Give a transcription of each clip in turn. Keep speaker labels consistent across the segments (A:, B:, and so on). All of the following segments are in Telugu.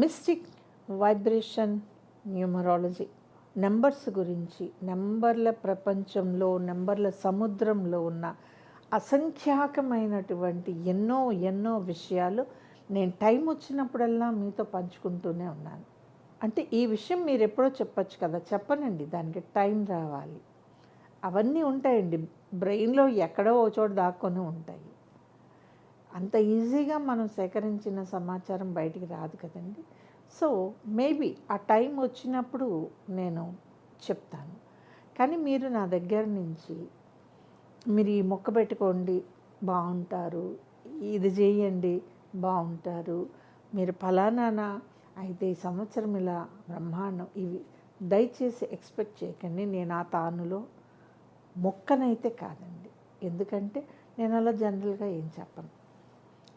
A: మిస్టిక్ వైబ్రేషన్ న్యూమరాలజీ నెంబర్స్ గురించి, నెంబర్ల ప్రపంచంలో, నెంబర్ల సముద్రంలో ఉన్న అసంఖ్యాకమైనటువంటి ఎన్నో ఎన్నో విషయాలు నేను టైం వచ్చినప్పుడల్లా మీతో పంచుకుంటూనే ఉన్నాను. అంటే ఈ విషయం మీరు ఎప్పుడో చెప్పచ్చు కదా, చెప్పనండి, దానికి టైం రావాలి. అవన్నీ ఉంటాయండి, బ్రెయిన్లో ఎక్కడో ఓ చోట దాక్కొని ఉంటాయి. అంత ఈజీగా మనం సేకరించిన సమాచారం బయటికి రాదు కదండి. సో మేబీ ఆ టైం వచ్చినప్పుడు నేను చెప్తాను. కానీ మీరు నా దగ్గర నుంచి మీరు ఈ మొక్క పెట్టుకోండి బాగుంటారు, ఇది చేయండి బాగుంటారు, మీరు ఫలానా అయితే ఈ సంవత్సరం ఇలా బ్రహ్మాండం, ఇవి దయచేసి ఎక్స్పెక్ట్ చేయకండి. నేను ఆ తానులో మొక్కనైతే కాదండి. ఎందుకంటే నేను అలా జనరల్గా ఏం చెప్పను.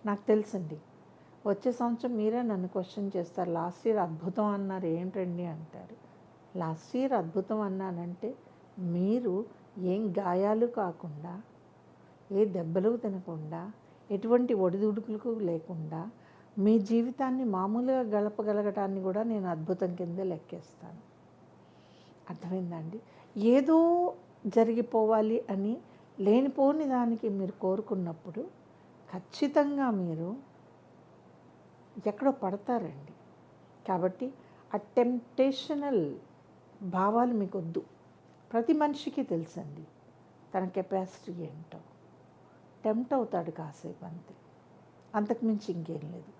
A: నాకు తెలుసండి, వచ్చే సంవత్సరం మీరే నన్ను క్వశ్చన్ చేస్తారు, లాస్ట్ ఇయర్ అద్భుతం అన్నారు ఏంటండి అంటారు. లాస్ట్ ఇయర్ అద్భుతం అన్నానంటే మీరు ఏం గాయాలు కాకుండా, ఏ దెబ్బలు తినకుండా, ఎటువంటి ఒడిదుడుకులకు లేకుండా మీ జీవితాన్ని మామూలుగా గడపగలగటాన్ని కూడా నేను అద్భుతం కిందే లెక్కేస్తాను. అర్థమైందండి? ఏదో జరిగిపోవాలి అని లేనిపోని దానికి మీరు కోరుకున్నప్పుడు ఖచ్చితంగా మీరు ఎక్కడో పడతారండి. కాబట్టి ఆ టెంప్టేషనల్ భావాలు మీకు వద్దు. ప్రతి మనిషికి తెలుసండి తన కెపాసిటీ ఏంటో. టెంప్ట్ అవుతాడు కాసేపు అంతే, అంతకుమించి ఇంకేం లేదు.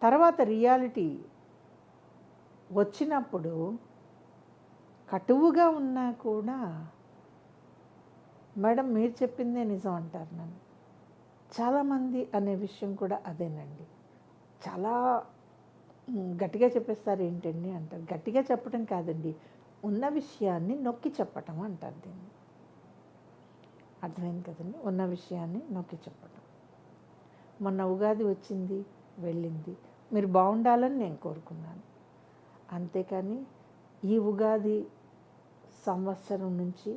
A: తర్వాత రియాలిటీ వచ్చినప్పుడు కటువుగా ఉన్నా కూడా మేడం మీరు చెప్పిందే నిజం అంటారు నన్ను. చాలామంది అనే విషయం కూడా అదేనండి. చాలా గట్టిగా చెప్పేస్తారు ఏంటండి అంటారు. గట్టిగా చెప్పడం కాదండి, ఉన్న విషయాన్ని నొక్కి చెప్పటం అంటారు దీన్ని. అర్థమైంది కదండి, ఉన్న విషయాన్ని నొక్కి చెప్పటం. మొన్న ఉగాది వచ్చింది వెళ్ళింది, మీరు బాగుండాలని నేను కోరుకున్నాను. అంతేకాని ఈ ఉగాది సంవత్సరం నుంచి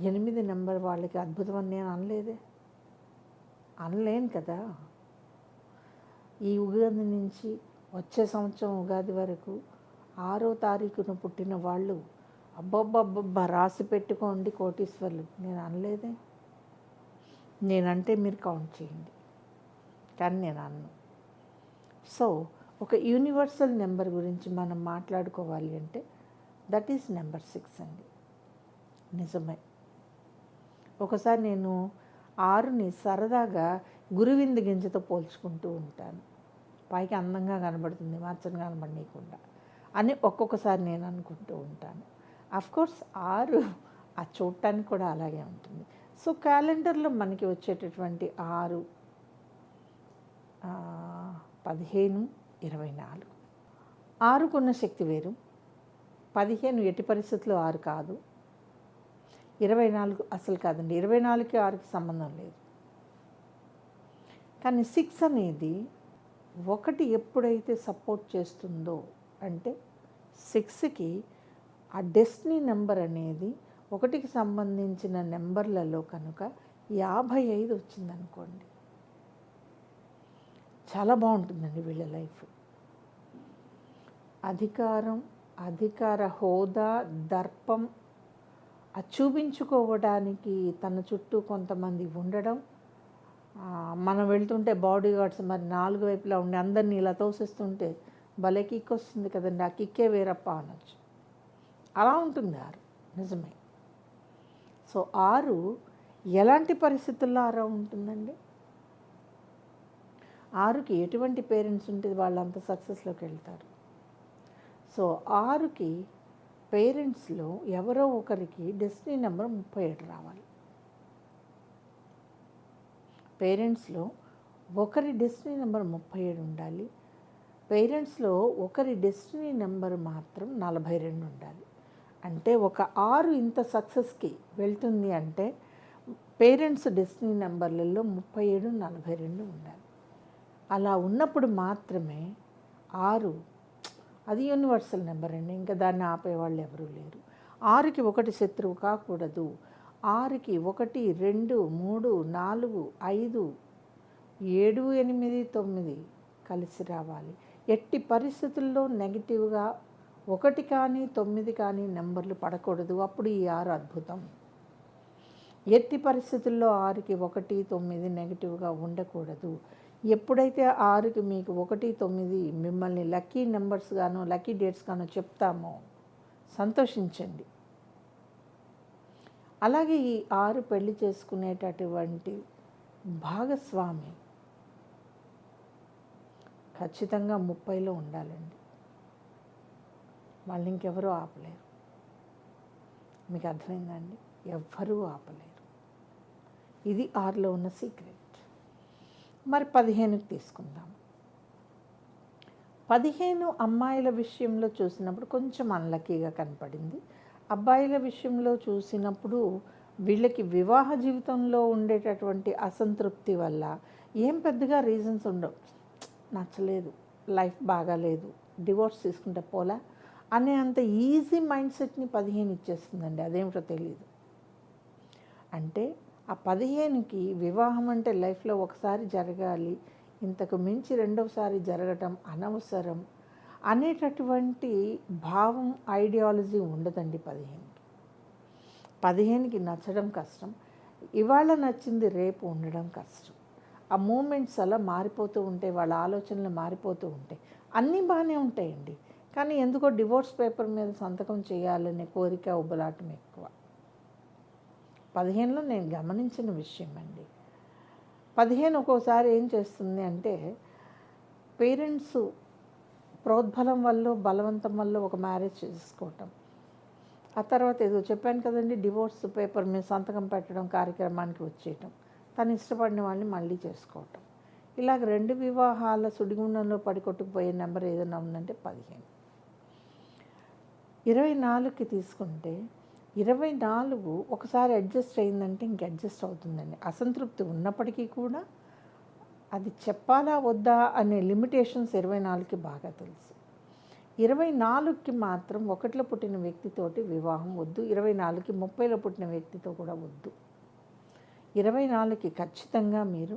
A: 8 నెంబర్ వాళ్ళకి అద్భుతం అని నేను అనలేదే, అనలేను కదా. ఈ ఉగాది నుంచి వచ్చే సంవత్సరం ఉగాది వరకు 6వ తారీఖున పుట్టిన వాళ్ళు అబ్బబ్బబ్బబ్బా రాసి పెట్టుకోండి కోటీశ్వర్లు, నేను అనలేదే. నేనంటే మీరు కౌంట్ చేయండి, కానీ నేను అన్ను. సో ఒక యూనివర్సల్ నెంబర్ గురించి మనం మాట్లాడుకోవాలి అంటే దట్ ఈజ్ నెంబర్ 6 అండి. నిజమే. ఒకసారి నేను 6ని సరదాగా గురువింద గింజతో పోల్చుకుంటూ ఉంటాను. పైకి అందంగా కనబడుతుంది, మార్చని కనబడనీయకుండా అని ఒక్కొక్కసారి నేను అనుకుంటూ ఉంటాను. అఫ్కోర్స్ 6 ఆ చూడటానికి కూడా అలాగే ఉంటుంది. సో క్యాలెండర్లో మనకి వచ్చేటటువంటి 6, 15, 24. 6కున్న శక్తి వేరు, 15 ఎట్టి పరిస్థితుల్లో 6 కాదు, 24 అసలు కాదండి. 24కి 6కి సంబంధం లేదు. కానీ 6 అనేది 1 ఎప్పుడైతే సపోర్ట్ చేస్తుందో అంటే 6కి ఆ డెస్టినీ నెంబర్ అనేది 1కి సంబంధించిన నెంబర్లలో కనుక 55 వచ్చిందనుకోండి, చాలా బాగుంటుందండి వీళ్ళ లైఫ్. అధికారం, అధికార హోదా, దర్పం అది చూపించుకోవడానికి తన చుట్టూ కొంతమంది ఉండడం, మనం వెళ్తుంటే బాడీ గార్డ్స్ మరి 4 వైపులా ఉండి అందరినీ ఇలా తోసేస్తుంటే భలే కిక్ వస్తుంది కదండి, ఆ కిక్కే వేరప్ప అనొచ్చు. అలా ఉంటుంది 6. నిజమే. సో 6 ఎలాంటి పరిస్థితుల్లో 6 ఉంటుందండి? 6కి ఎటువంటి పేరెంట్స్ ఉంటే వాళ్ళంత సక్సెస్లోకి వెళ్తారు. సో 6కి పేరెంట్స్లో ఎవరో ఒకరికి డెస్టినీ నెంబర్ 37 రావాలి. పేరెంట్స్లో ఒకరి డెస్టినీ నెంబర్ 37 ఉండాలి. పేరెంట్స్లో ఒకరి డెస్టినీ నెంబర్ మాత్రం 42 ఉండాలి. అంటే ఒక 6 ఇంత సక్సెస్కి వెళ్తుంది అంటే పేరెంట్స్ డెస్టినీ నెంబర్లలో 37, 42 ఉండాలి. అలా ఉన్నప్పుడు మాత్రమే 6 అది యూనివర్సల్ నెంబర్ అండి, ఇంకా దాన్ని ఆపేవాళ్ళు ఎవరూ లేరు. 6కి 1 శత్రువు కాకూడదు. 6కి 1, 2, 3, 4, 5, 7, 8, 9 కలిసి రావాలి. ఎట్టి పరిస్థితుల్లో నెగిటివ్గా 1 కానీ 9 కానీ నెంబర్లు పడకూడదు. అప్పుడు ఈ 6 అద్భుతం. ఎట్టి పరిస్థితుల్లో 6కి 1, 9 నెగిటివ్గా ఉండకూడదు. ఎప్పుడైతే 6కి మీకు 1, 9 మిమ్మల్ని లక్కీ నెంబర్స్ గానో లక్కీ డేట్స్ గానో చెప్తామో సంతోషించండి. అలాగే ఈ 6 పెళ్లి చేసుకునేటటువంటి భాగస్వామి ఖచ్చితంగా 30లో ఉండాలండి. వాళ్ళు ఇంకెవరూ ఆపలేరు. మీకు అర్థమైందండి? ఎవ్వరూ ఆపలేరు. ఇది 6లో ఉన్న సీక్రెట్. మరి 15కి తీసుకుందాం. 15 అమ్మాయిల విషయంలో చూసినప్పుడు కొంచెం అన్లక్కీగా కనపడింది. అబ్బాయిల విషయంలో చూసినప్పుడు వీళ్ళకి వివాహ జీవితంలో ఉండేటటువంటి అసంతృప్తి వల్ల ఏం పెద్దగా రీజన్స్ ఉండవు. నచ్చలేదు, లైఫ్ బాగాలేదు, డివోర్స్ తీసుకుంటే పోలా అనే అంత ఈజీ మైండ్ సెట్ని 15 ఇచ్చేస్తుందండి. అదేమిటో తెలియదు. అంటే ఆ 15కి వివాహం అంటే లైఫ్లో ఒకసారి జరగాలి, ఇంతకు మించి రెండవసారి జరగటం అనవసరం అనేటటువంటి భావం, ఐడియాలజీ ఉండదండి 15కి. 15కి నచ్చడం కష్టం. ఇవాళ నచ్చింది రేపు ఉండడం కష్టం. ఆ మూమెంట్స్ అలా మారిపోతూ ఉంటాయి, వాళ్ళ ఆలోచనలు మారిపోతూ ఉంటాయి. అన్నీ బాగానే ఉంటాయండి, కానీ ఎందుకో డివోర్స్ పేపర్ మీద సంతకం చేయాలనే కోరిక, ఉబలాటం ఎక్కువ. 15లో నేను గమనించిన విషయం అండి. 15 ఒక్కోసారి ఏం చేస్తుంది అంటే, పేరెంట్స్ ప్రోద్బలం వల్ల, బలవంతం వల్ల ఒక మ్యారేజ్ చేసుకోవటం, ఆ తర్వాత ఏదో చెప్పాను కదండి, డివోర్స్ పేపర్ మీద సంతకం పెట్టడం కార్యక్రమానికి వచ్చేయటం, తను ఇష్టపడిన వాళ్ళని మళ్ళీ చేసుకోవటం, ఇలాగ 2 వివాహాల సుడిగుండంలో పడికొట్టుకుపోయే నెంబర్ ఏదైనా ఉందంటే 15. 24కి తీసుకుంటే 24 ఒకసారి అడ్జస్ట్ అయిందంటే ఇంక అడ్జస్ట్ అవుతుందండి. అసంతృప్తి ఉన్నప్పటికీ కూడా అది చెప్పాలా వద్దా అనే లిమిటేషన్స్ 24కి బాగా తెలుసు. 24కి మాత్రం 1లో పుట్టిన వ్యక్తితోటి వివాహం వద్దు. 24కి 30లో పుట్టిన వ్యక్తితో కూడా వద్దు. 24కి ఖచ్చితంగా మీరు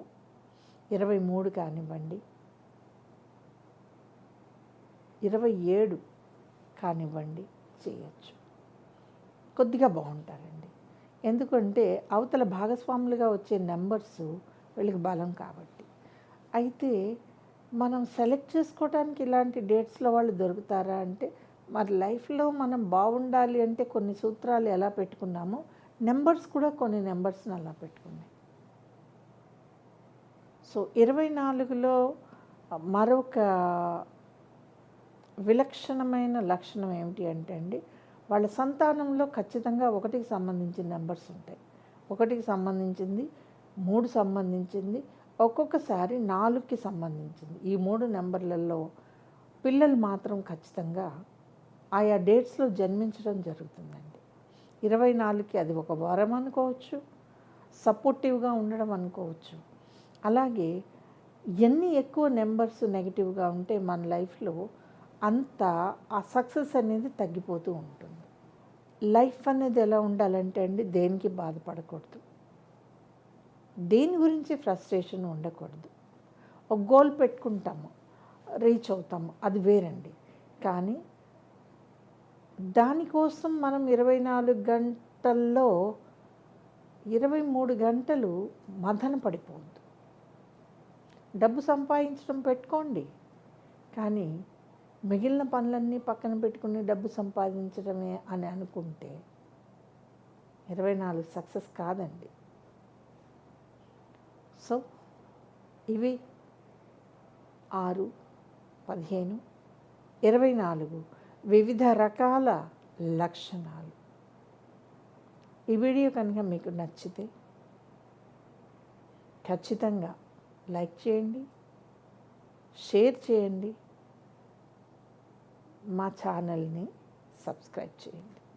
A: 23 కానివ్వండి, 27 కానివ్వండి చేయొచ్చు. కొద్దిగా బాగుంటారండి. ఎందుకంటే అవతల భాగస్వాములుగా వచ్చే నెంబర్స్ వీళ్ళకి బలం కాబట్టి. అయితే మనం సెలెక్ట్ చేసుకోవడానికి ఇలాంటి డేట్స్లో వాళ్ళు దొరుకుతారా అంటే, మరి లైఫ్లో మనం బాగుండాలి అంటే కొన్ని సూత్రాలు ఎలా పెట్టుకున్నామో నెంబర్స్ కూడా కొన్ని నెంబర్స్ని అలా పెట్టుకున్నాయి. సో 24లో మరొక విలక్షణమైన లక్షణం ఏమిటి అంటే అండి, వాళ్ళ సంతానంలో ఖచ్చితంగా 1కి సంబంధించిన నెంబర్స్ ఉంటాయి. 1కి సంబంధించింది, 3 సంబంధించింది, ఒక్కొక్కసారి 4కి సంబంధించింది. ఈ 3 నెంబర్లలో పిల్లలు మాత్రం ఖచ్చితంగా ఆయా డేట్స్లో జన్మించడం జరుగుతుందండి. 24కి అది ఒక వరం అనుకోవచ్చు, సపోర్టివ్గా ఉండడం అనుకోవచ్చు. అలాగే ఎన్ని ఎక్కువ నెంబర్స్ నెగిటివ్గా ఉంటే మన లైఫ్లో అంత ఆ సక్సెస్ అనేది తగ్గిపోతూ ఉంటుంది. లైఫ్ అనేది ఎలా ఉండాలంటే అండి, దేనికి బాధపడకూడదు, దేని గురించి ఫ్రస్ట్రేషన్ ఉండకూడదు. ఒక గోల్ పెట్టుకుంటాము, రీచ్ అవుతాము, అది వేరండి. కానీ దానికోసం మనం 24 గంటల్లో 23 గంటలు మదన పడిపోవద్దు. డబ్బు సంపాదించడం పెట్టుకోండి, కానీ మిగిలిన పనులన్నీ పక్కన పెట్టుకుని డబ్బు సంపాదించడమే అని అనుకుంటే 24 సక్సెస్ కాదండి. సో ఇవి 6, 15, 24 వివిధ రకాల లక్షణాలు. ఈ వీడియో కనుక మీకు నచ్చితే ఖచ్చితంగా లైక్ చేయండి, షేర్ చేయండి, మా ఛానల్ని సబ్స్క్రైబ్ చేయండి.